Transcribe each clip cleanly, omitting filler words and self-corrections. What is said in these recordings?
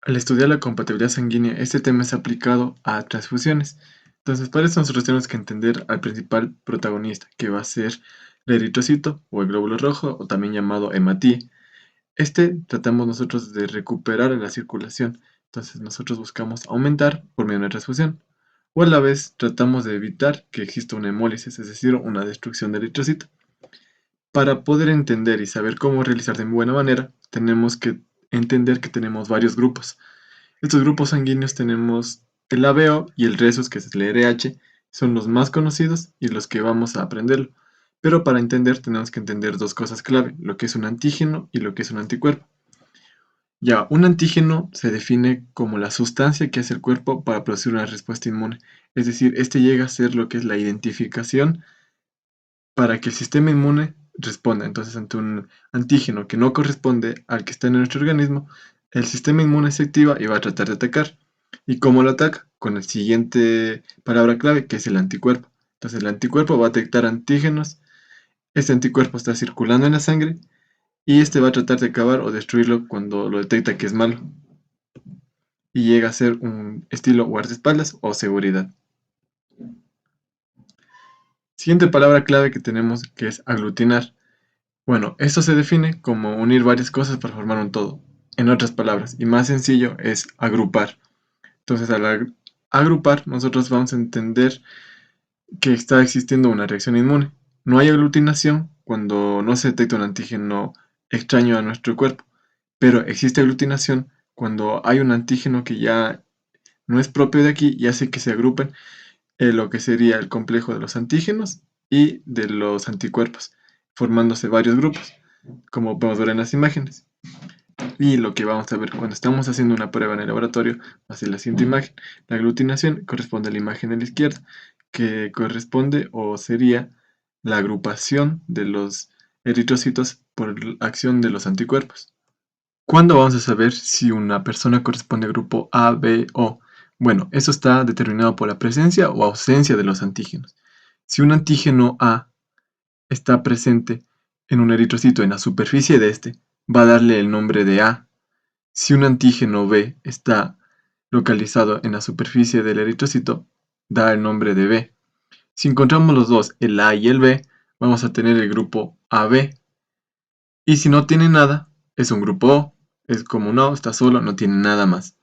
Al estudiar la compatibilidad sanguínea, este tema es aplicado a transfusiones. Entonces, para eso nosotros tenemos que entender al principal protagonista, que va a ser el eritrocito o el glóbulo rojo, o también llamado hematía. Tratamos nosotros de recuperar la circulación. Entonces, nosotros buscamos aumentar por medio de una transfusión. O a la vez, tratamos de evitar que exista una hemólisis, es decir, una destrucción del eritrocito. Para poder entender y saber cómo realizar de buena manera, tenemos que entender que tenemos varios grupos. Estos grupos sanguíneos tenemos el ABO y el Rhesus, que es el RH, son los más conocidos y los que vamos a aprenderlo. Pero para entender tenemos que entender dos cosas clave, lo que es un antígeno y lo que es un anticuerpo. Ya, un antígeno se define como la sustancia que hace el cuerpo para producir una respuesta inmune. Es decir, este llega a ser lo que es la identificación para que el sistema inmune responda. Entonces, ante un antígeno que no corresponde al que está en nuestro organismo, el sistema inmune se activa y va a tratar de atacar. ¿Y cómo lo ataca? Con la siguiente palabra clave, que es el anticuerpo. Entonces, el anticuerpo va a detectar antígenos. Este anticuerpo está circulando en la sangre y este va a tratar de acabar o destruirlo cuando lo detecta que es malo. Y llega a ser un estilo guardaespaldas o seguridad. Siguiente palabra clave que tenemos, que es aglutinar. Bueno, esto se define como unir varias cosas para formar un todo. En otras palabras, y más sencillo, es agrupar. Entonces, al agrupar, nosotros vamos a entender que está existiendo una reacción inmune. No hay aglutinación cuando no se detecta un antígeno extraño a nuestro cuerpo, pero existe aglutinación cuando hay un antígeno que ya no es propio de aquí y hace que se agrupen lo que sería el complejo de los antígenos y de los anticuerpos, formándose varios grupos, como podemos ver en las imágenes. Y lo que vamos a ver cuando estamos haciendo una prueba en el laboratorio va a ser la siguiente imagen. La aglutinación corresponde a la imagen de la izquierda, que corresponde o sería la agrupación de los eritrocitos por acción de los anticuerpos. ¿Cuándo vamos a saber si una persona corresponde al grupo A, B o? Bueno, eso está determinado por la presencia o ausencia de los antígenos. Si un antígeno A está presente en un eritrocito en la superficie de este, va a darle el nombre de A. Si un antígeno B está localizado en la superficie del eritrocito, da el nombre de B. Si encontramos los dos, el A y el B, vamos a tener el grupo AB. Y si no tiene nada, es un grupo O. Es como no, está solo, no tiene nada más.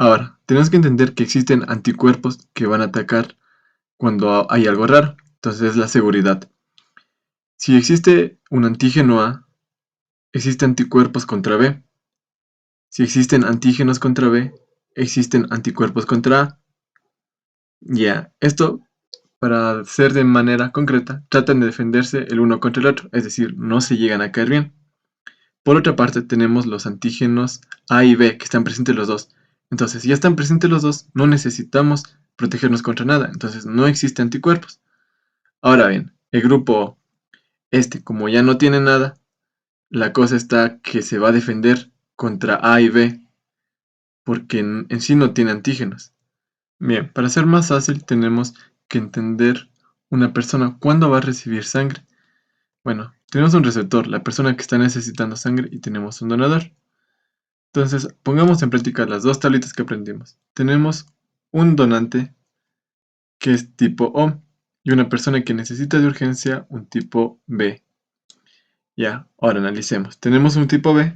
Ahora, tenemos que entender que existen anticuerpos que van a atacar cuando hay algo raro. Entonces es la seguridad. Si existe un antígeno A, existen anticuerpos contra B. Si existen antígenos contra B, existen anticuerpos contra A. Ya, esto, para ser de manera concreta, tratan de defenderse el uno contra el otro, es decir, no se llegan a caer bien. Por otra parte, tenemos los antígenos A y B, que están presentes los dos. Entonces, si ya están presentes los dos, no necesitamos protegernos contra nada, entonces no existen anticuerpos. Ahora bien, el grupo como ya no tiene nada, la cosa está que se va a defender contra A y B, porque en sí no tiene antígenos. Bien, para ser más fácil tenemos que entender una persona cuándo va a recibir sangre. Bueno, tenemos un receptor, la persona que está necesitando sangre, y tenemos un donador. Entonces, pongamos en práctica las dos tablitas que aprendimos. Tenemos un donante que es tipo O y una persona que necesita de urgencia un tipo B. Ya, ahora analicemos. Tenemos un tipo B,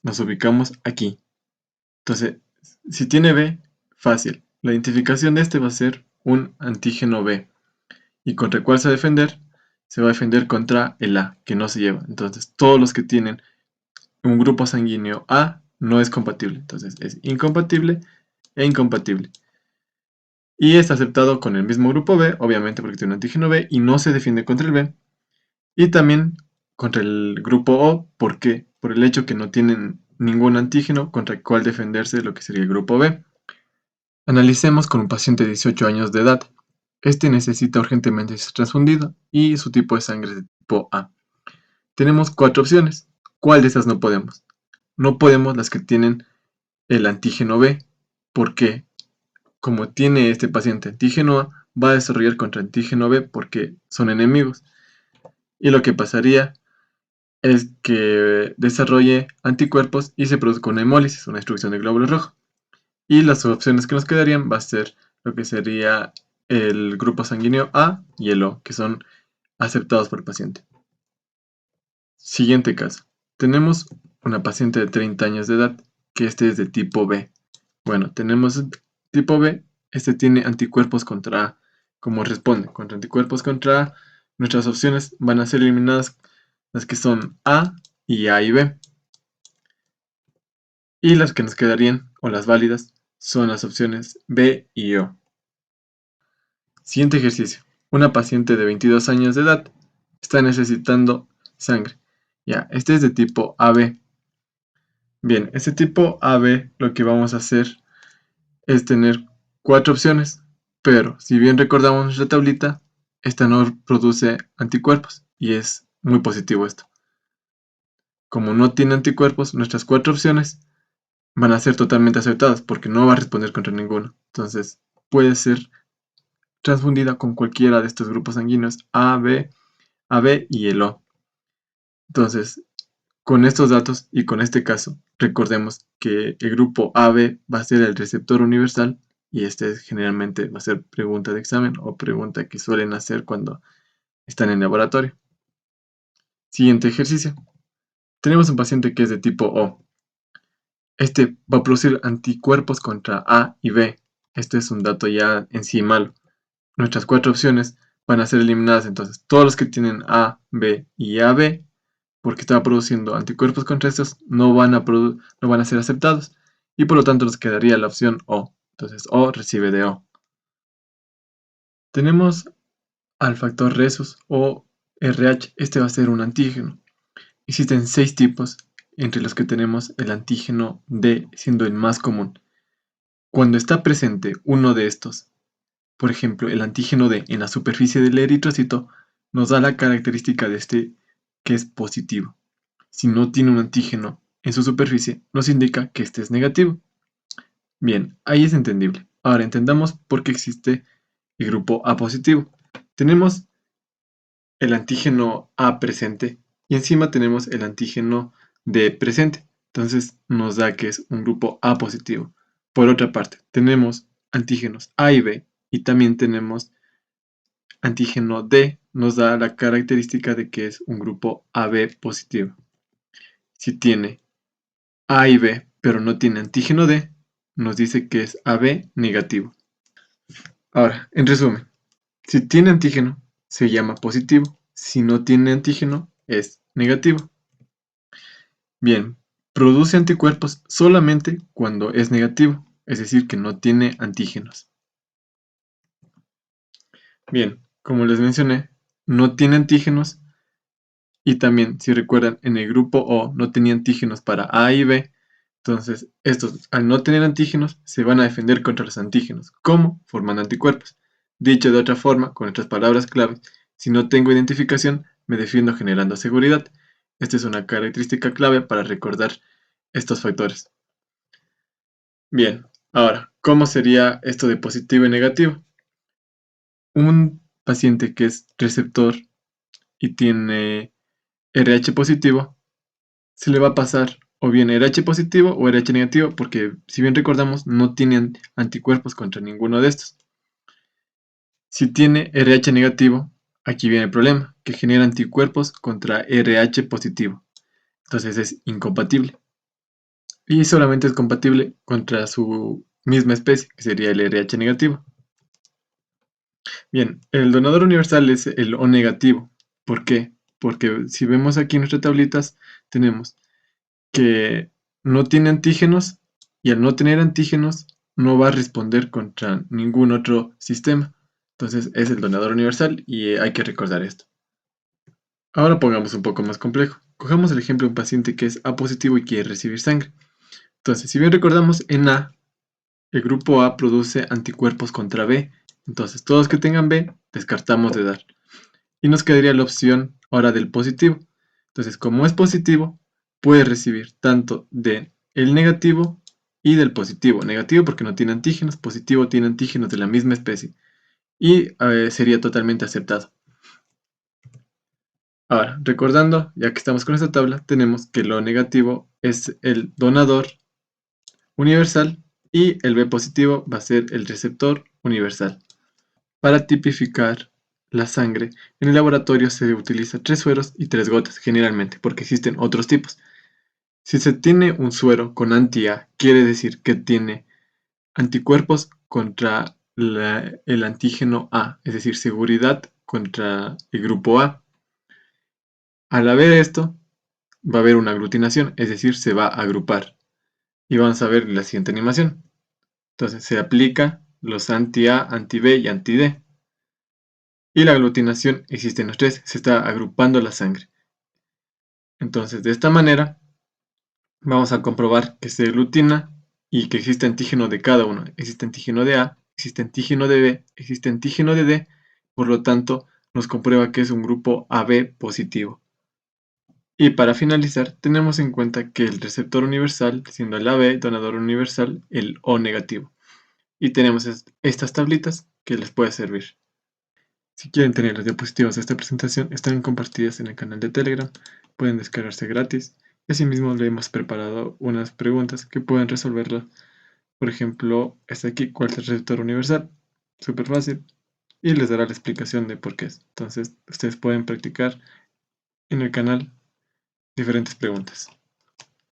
nos ubicamos aquí. Entonces, si tiene B, fácil. La identificación de este va a ser un antígeno B. ¿Y contra cuál se va a defender? Se va a defender contra el A, que no se lleva. Entonces, todos los que tienen un grupo sanguíneo A no es compatible. Entonces, es incompatible e incompatible. Y está aceptado con el mismo grupo B, obviamente porque tiene un antígeno B y no se defiende contra el B. Y también contra el grupo O, ¿por qué? Por el hecho que no tienen ningún antígeno contra el cual defenderse lo que sería el grupo B. Analicemos con un paciente de 18 años de edad. Este necesita urgentemente ser transfundido y su tipo de sangre es de tipo A. Tenemos cuatro opciones. ¿Cuál de esas no podemos? No podemos las que tienen el antígeno B. ¿Por qué? Como tiene este paciente antígeno A, va a desarrollar contra antígeno B porque son enemigos. Y lo que pasaría es que desarrolle anticuerpos y se produzca una hemólisis, una destrucción de glóbulos rojos. Y las opciones que nos quedarían va a ser lo que sería el grupo sanguíneo A y el O, que son aceptados por el paciente. Siguiente caso. Tenemos una paciente de 30 años de edad, que este es de tipo B. Bueno, tenemos tipo B, este tiene anticuerpos contra A. ¿Cómo responde? Contra anticuerpos contra A, nuestras opciones van a ser eliminadas las que son A y A y B. Y las que nos quedarían, o las válidas, son las opciones B y O. Siguiente ejercicio. Una paciente de 22 años de edad está necesitando sangre. Ya, este es de tipo AB. Bien, este tipo AB lo que vamos a hacer es tener 4 opciones, pero si bien recordamos nuestra tablita, esta no produce anticuerpos y es muy positivo esto. Como no tiene anticuerpos, nuestras 4 opciones van a ser totalmente acertadas porque no va a responder contra ninguno. Entonces puede ser transfundida con cualquiera de estos grupos sanguíneos AB y el O. Entonces, con estos datos y con este caso, recordemos que el grupo AB va a ser el receptor universal y este generalmente va a ser pregunta de examen o pregunta que suelen hacer cuando están en laboratorio. Siguiente ejercicio. Tenemos un paciente que es de tipo O. Este va a producir anticuerpos contra A y B. Este es un dato ya en sí malo. Nuestras 4 opciones van a ser eliminadas, entonces todos los que tienen A, B y AB, porque estaba produciendo anticuerpos contra estos, no van a ser aceptados y por lo tanto nos quedaría la opción O. Entonces O recibe de O. Tenemos al factor Rhesus o RH, este va a ser un antígeno. Existen 6 tipos, entre los que tenemos el antígeno D siendo el más común. Cuando está presente uno de estos, por ejemplo el antígeno D en la superficie del eritrocito, nos da la característica de este que es positivo. Si no tiene un antígeno en su superficie, nos indica que este es negativo. Bien, ahí es entendible. Ahora entendamos por qué existe el grupo A positivo. Tenemos el antígeno A presente y encima tenemos el antígeno D presente. Entonces nos da que es un grupo A positivo. Por otra parte, tenemos antígenos A y B y también tenemos antígeno D, nos da la característica de que es un grupo AB positivo. Si tiene A y B, pero no tiene antígeno D, nos dice que es AB negativo. Ahora, en resumen, si tiene antígeno, se llama positivo. Si no tiene antígeno, es negativo. Bien, produce anticuerpos solamente cuando es negativo, es decir, que no tiene antígenos. Bien, como les mencioné, no tiene antígenos y también, si recuerdan, en el grupo O no tenía antígenos para A y B. Entonces, estos, al no tener antígenos, se van a defender contra los antígenos. ¿Cómo? Formando anticuerpos. Dicho de otra forma, con otras palabras clave, si no tengo identificación, me defiendo generando seguridad. Esta es una característica clave para recordar estos factores. Bien, ahora, ¿cómo sería esto de positivo y negativo? Un paciente que es receptor y tiene RH positivo, se le va a pasar o bien RH positivo o RH negativo, porque si bien recordamos, no tienen anticuerpos contra ninguno de estos. Si tiene RH negativo, aquí viene el problema, que genera anticuerpos contra RH positivo. Entonces es incompatible. Y solamente es compatible contra su misma especie, que sería el RH negativo. Bien, el donador universal es el O negativo. ¿Por qué? Porque si vemos aquí en nuestras tablitas, tenemos que no tiene antígenos y al no tener antígenos no va a responder contra ningún otro sistema. Entonces es el donador universal y hay que recordar esto. Ahora pongamos un poco más complejo. Cojamos el ejemplo de un paciente que es A positivo y quiere recibir sangre. Entonces, si bien recordamos, en A, el grupo A produce anticuerpos contra B. Entonces, todos que tengan B, descartamos de dar. Y nos quedaría la opción ahora del positivo. Entonces, como es positivo, puede recibir tanto de el negativo y del positivo. Negativo porque no tiene antígenos, positivo tiene antígenos de la misma especie. Y sería totalmente aceptado. Ahora, recordando, ya que estamos con esta tabla, tenemos que lo negativo es el donador universal y el B positivo va a ser el receptor universal. Para tipificar la sangre, en el laboratorio se utiliza 3 sueros y 3 gotas, generalmente, porque existen otros tipos. Si se tiene un suero con anti-A, quiere decir que tiene anticuerpos contra el antígeno A, es decir, seguridad contra el grupo A. Al haber esto, va a haber una aglutinación, es decir, se va a agrupar. Y vamos a ver la siguiente animación. Entonces se aplica los anti-A, anti-B y anti-D. Y la aglutinación existe en los tres, se está agrupando la sangre. Entonces, de esta manera, vamos a comprobar que se aglutina y que existe antígeno de cada uno. Existe antígeno de A, existe antígeno de B, existe antígeno de D, por lo tanto, nos comprueba que es un grupo AB positivo. Y para finalizar, tenemos en cuenta que el receptor universal, siendo el AB, donador universal, el O negativo. Y tenemos estas tablitas que les puede servir. Si quieren tener las diapositivas de esta presentación, están compartidas en el canal de Telegram, pueden descargarse gratis. Y asimismo le hemos preparado unas preguntas que pueden resolverlo. Por ejemplo, esta aquí, ¿cuál es el receptor universal? Súper fácil. Y les dará la explicación de por qué es. Entonces, ustedes pueden practicar en el canal diferentes preguntas.